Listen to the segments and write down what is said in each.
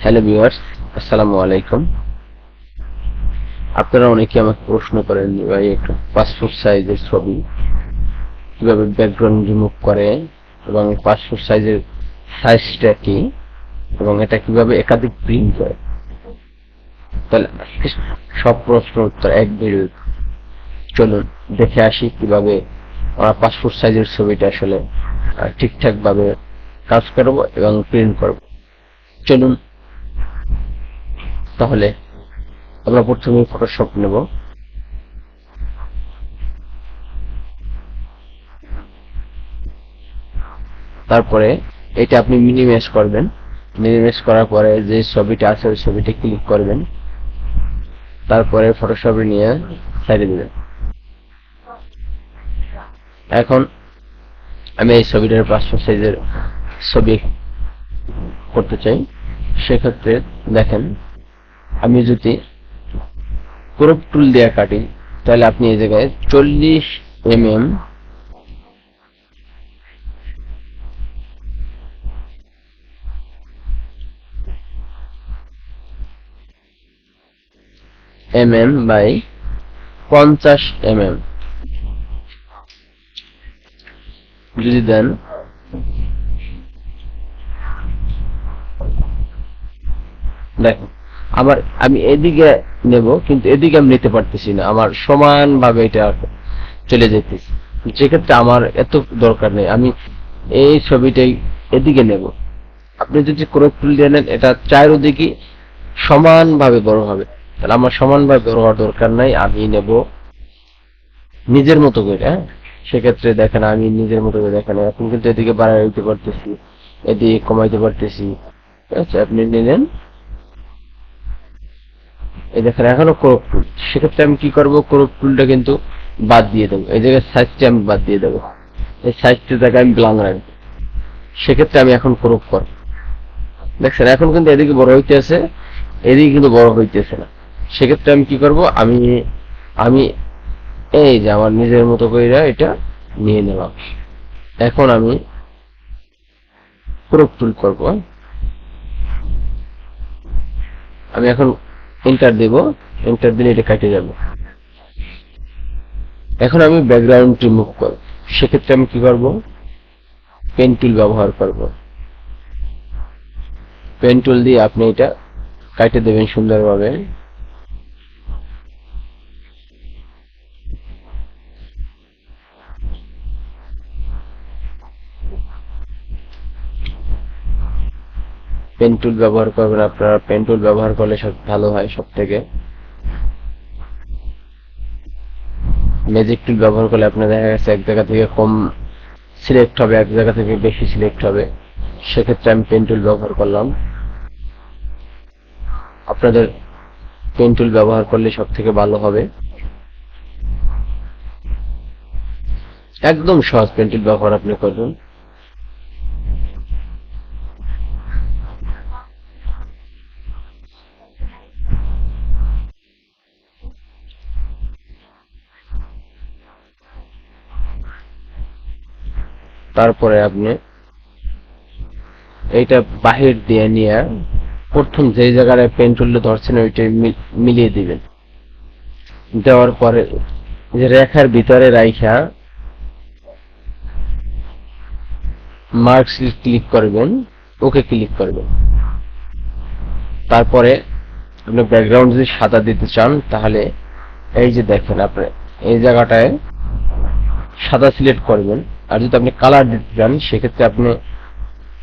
Hello viewers, আসসালামু আলাইকুম। আপনারা অনেকে আমাকে প্রশ্ন করেন ভাই একটু পাসপোর্ট সাইজের ছবি কিভাবে ব্যাকগ্রাউন্ড রিমুভ করে এবং পাসপোর্ট সাইজের সাইজটা কি এবং এটা কিভাবে একাধিক প্রিন্ট করে। তাহলে আজকে সব প্রশ্ন উত্তর এক ভিডিও। চলুন দেখে আসি কিভাবে আমরা পাসপোর্ট সাইজের ছবিটা আসলে ঠিকঠাক ভাবে কাজ করব এবং প্রিন্ট করব। চলুন তাহলে আমরা প্রথমে ফটোশপ নেব। তারপরে এটা আপনি মিনিমাইজ করবেন। মিনিমাইজ করার পরে যে ছবিটা আছে ওই ছবিটা ক্লিক করবেন, তারপরে ফটোশপে নিয়ে সাইডে দিবেন। এখন আমি এই ছবিটার পাসপোর্ট সাইজের ছবি করতে চাই। সেক্ষেত্রে দেখেন, আমি যদি ক্রপ টুল দিয়ে কাটি তাহলে আপনি এই জায়গায় 40 বাই 50 যদি দেন, দেখো আবার আমি এদিকে নেব, কিন্তু এদিকে আমি নিতে পারতেছি না, আমার সমান ভাবে এটা চলে যেতেছি। যেক্ষেত্রে আমার এত দরকার নেই, আমি এই ছবিটাই এদিকে নেব। আপনি যদি ক্রপ টুল দিয়ে নেন, এটা চারিদিকে সমান ভাবে বড় হবে। তাহলে আমার সমান ভাবে বড় হওয়ার দরকার নাই, আমি নেব নিজের মতো করে। হ্যাঁ, সেক্ষেত্রে দেখেন আমি নিজের মতো করে দেখেন এখন কিন্তু এদিকে বাড়াই দিতে পারতেছি, এদিকে কমাইতে পারতেছি। ঠিক আছে, আপনি নিলেন, এই দেখেন এখনো ক্রপ টুল। সেক্ষেত্রে আমি কি করব, ক্রপ টুলটা কিন্তু বাদ দিয়ে দেবো। এই জায়গায় সাইজটা আমি বাদ দিয়ে দেবো, এই সাইজটার জায়গায় আমি ব্লাঙ্ক রাখবো। সেক্ষেত্রে আমি এখন ক্রপ করব। দেখছেন এখন কিন্তু এদিকে বড় হইতেছে, এদিকে কিন্তু বড় হইতেছে না। সেক্ষেত্রে আমি কি করব, আমি আমি এই যে আমার নিজের মতো করে এটা নিয়ে নিলাম। এখন আমি ক্রপ টুল করব। আমি এখন এন্টার দেব, এন্টার দিলে এটা কেটে যাবে। এখন আমি ব্যাকগ্রাউন্ড রিমুভ করব। সেক্ষেত্রে আমি কি করব, পেন টুল ব্যবহার করব। পেন টুল দিয়ে আপনি এটা কেটে দেবেন সুন্দরভাবে। পেন টুল ব্যবহার করবেন আপনারা, পেন টুল ব্যবহার করলে সব ভালো হয়। সব থেকে ম্যাজিক টুল ব্যবহার করলে আপনার দেখা গেছে এক জায়গা থেকে কম সিলেক্ট হবে, এক জায়গা থেকে বেশি সিলেক্ট হবে। সেক্ষেত্রে আমি পেন টুল ব্যবহার করলাম। আপনাদের পেন টুল ব্যবহার করলে সব থেকে ভালো হবে। একদম সহজ পেন টুল ব্যবহার আপনি করবেন। তারপরে আপনি এইটা বাহির দিয়ে নিয়ে প্রথম যে জায়গায় পেন টুলটা ধরছেন ওইটা মিলিয়ে দিবেন। দেওয়ার পরে যে রেখার ভিতরে রাইখা মার্কস ক্লিক করবেন, ওকে ক্লিক করবেন। তারপরে আপনি ব্যাকগ্রাউন্ড যদি সাদা দিতে চান তাহলে এই যে দেখেন আপনি এই জায়গাটায় সাদা সিলেক্ট করবেন। আর যদি আপনি কালার দিতে চান সেক্ষেত্রে আপনি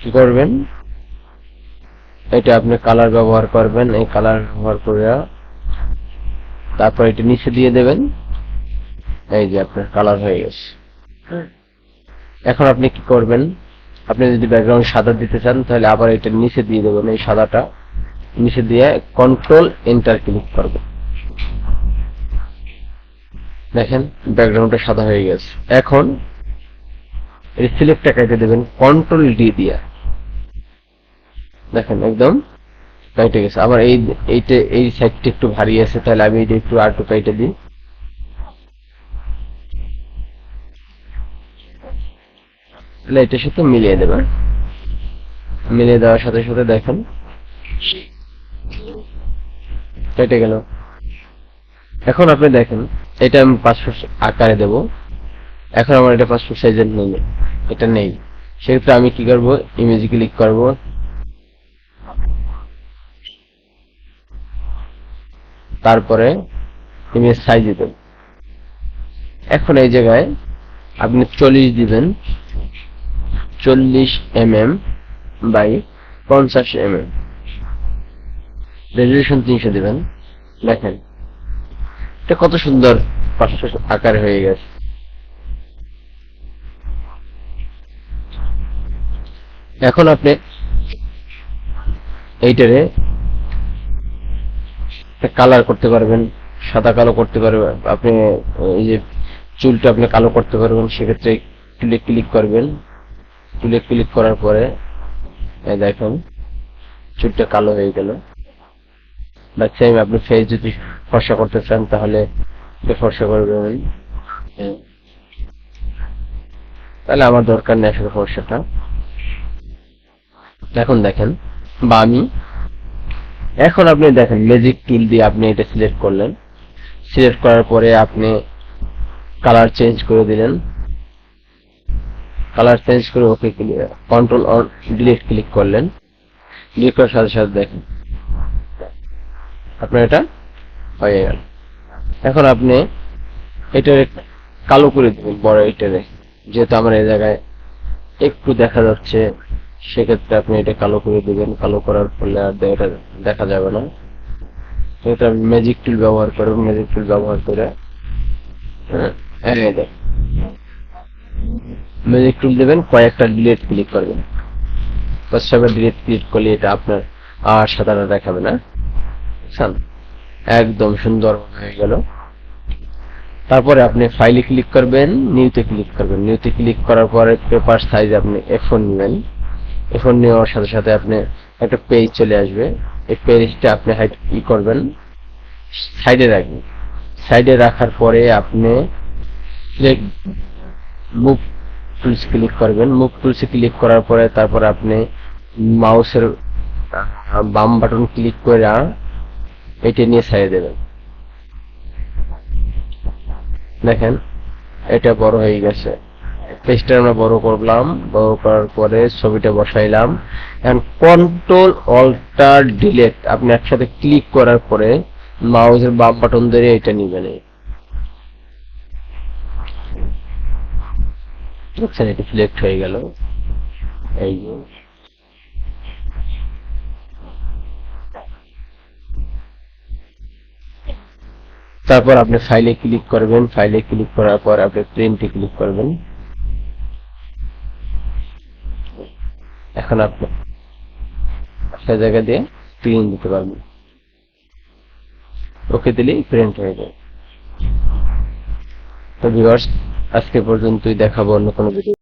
কি করবেন, এটা আপনি কালার ব্যবহার করবেন। এই কালার ব্যবহার করে তারপর এটা নিচে দিয়ে দেবেন। এই যে আপনার কালার হয়ে গেছে। এখন আপনি কি করবেন, আপনি যদি ব্যাকগ্রাউন্ড সাদা দিতে চান তাহলে আবার এটা নিচে দিয়ে দেবেন। এই সাদাটা নিচে দিয়ে কন্ট্রোল এন্টার ক্লিক করবেন। দেখেন ব্যাকগ্রাউন্ডটা সাদা হয়ে গেছে। এখন এই সিলেক্টটা কেটে দেবেন কন্ট্রোল ডি দিয়ে। দেখেন একদম কেটে গেছে। আবার এই সাইডটা একটু ভারী আছে, তাহলে আমি এটা একটু আর কেটে দিই। তাহলে এটার সাথে মিলিয়ে দেবেন। মিলিয়ে দেওয়ার সাথে সাথে দেখেন কেটে গেল। এখন আপনি দেখেন, এটা আমি পাসপোর্ট আকারে দেব। এখন আমার এটা পাসপোর্ট সাইজের নেই, এটা নেই। সেক্ষেত্রে আমি কি করব, ইমেজ ক্লিক করব, তারপরে ইমেজ সাইজ দেব। এখন এই জায়গায় আপনি 40 দিবেন, 40 mm বাই 50 mm, রেজলিউশন 300 দিবেন। দেখেন এটা কত সুন্দর পাসপোর্ট আকার হয়ে গেছে। এখন আপনি এইটারে কালার করতে পারবেন, সাদা কালো করতে পারবেন। আপনি এই যে চুলটা আপনি কালো করতে পারবেন, সেক্ষেত্রে টুলে ক্লিক করবেন। টুলে ক্লিক করার পরে এই দেখেন চুলটা কালো হয়ে গেল। বা সেম আপনি ফেস যদি ফর্সা করতে চান তাহলে ফর্সা করবেন। তাহলে আমার দরকার নেই আসলে ফর্সাটা। এখন দেখেন, বা আমি এখন আপনি দেখেন ম্যাজিক টুল দিয়ে আপনি এটা সিলেক্ট করলেন। সিলেক্ট করার পরে আপনি কালার চেঞ্জ করে দিলেন। কালার চেঞ্জ করে ওকে কন্ট্রোল অর ডিলিট ক্লিক করলেন। ডিলিট করার সাথে সাথে দেখেন আপনার এটা হয়ে গেল। এখন আপনি এটারে কালো করে দিবেন, বড় এটারে, যেহেতু আমার এই জায়গায় একটু দেখা যাচ্ছে, সেক্ষেত্রে আপনি এটা কালো করে দিবেন। কালো করার ফলে আর এটা দেখা যাবে না। এটা ম্যাজিক টুল ব্যবহার করবেন। ম্যাজিক টুল ব্যবহার করে ম্যাজিক টুল দেবেন, কয়েকটা ডিলিট ক্লিক করবেন। সবসময় ডিলিট ক্লিক করলে এটা আপনার আর সাধারণ দেখাবে না। একদম সুন্দর হয়ে গেল। তারপরে আপনি ফাইলে ক্লিক করবেন, নিউতে ক্লিক করবেন। নিউতে ক্লিক করার পরে পেপার সাইজ আপনি A4 নেবেন। A4 নেওয়ার সাথে সাথে আপনি একটা পেজ চলে আসবে। এই পেজটা আপনি হাইড করবেন, সাইডে রাখবেন। সাইডে রাখার পরে আপনি মুভ টুলস ক্লিক করবেন। মুভ টুলসে ক্লিক করার পরে তারপর আপনি মাউসের বাম বাটন ক্লিক করে এটা নিয়ে সাইডে দেবেন। দেখেন এটা বড় হয়ে গেছে। পেজটা আমরা বড় করলাম, বড় করার পরে ছবিটা বসাইলাম। এখন কন্ট্রোল অল্টার ডিলিট আপনি একসাথে ক্লিক করার পরে মাউসের বাম বাটন ধরে এটা নিবেন। দেখছেন এটা সিলেক্ট হয়ে গেল। এই তারপর আপনি ফাইলে ক্লিক করবেন। ফাইলে ক্লিক করার পর আপনি প্রিন্টে ক্লিক করবেন। এখন আপনি একটা জায়গা দিয়ে প্রিন্ট দিতে পারবেন। ওকে দিলেই প্রিন্ট হয়ে যায়। তো ভিউয়ার্স, আজকে পর্যন্তই, দেখাবো অন্য কোনো ভিডিও।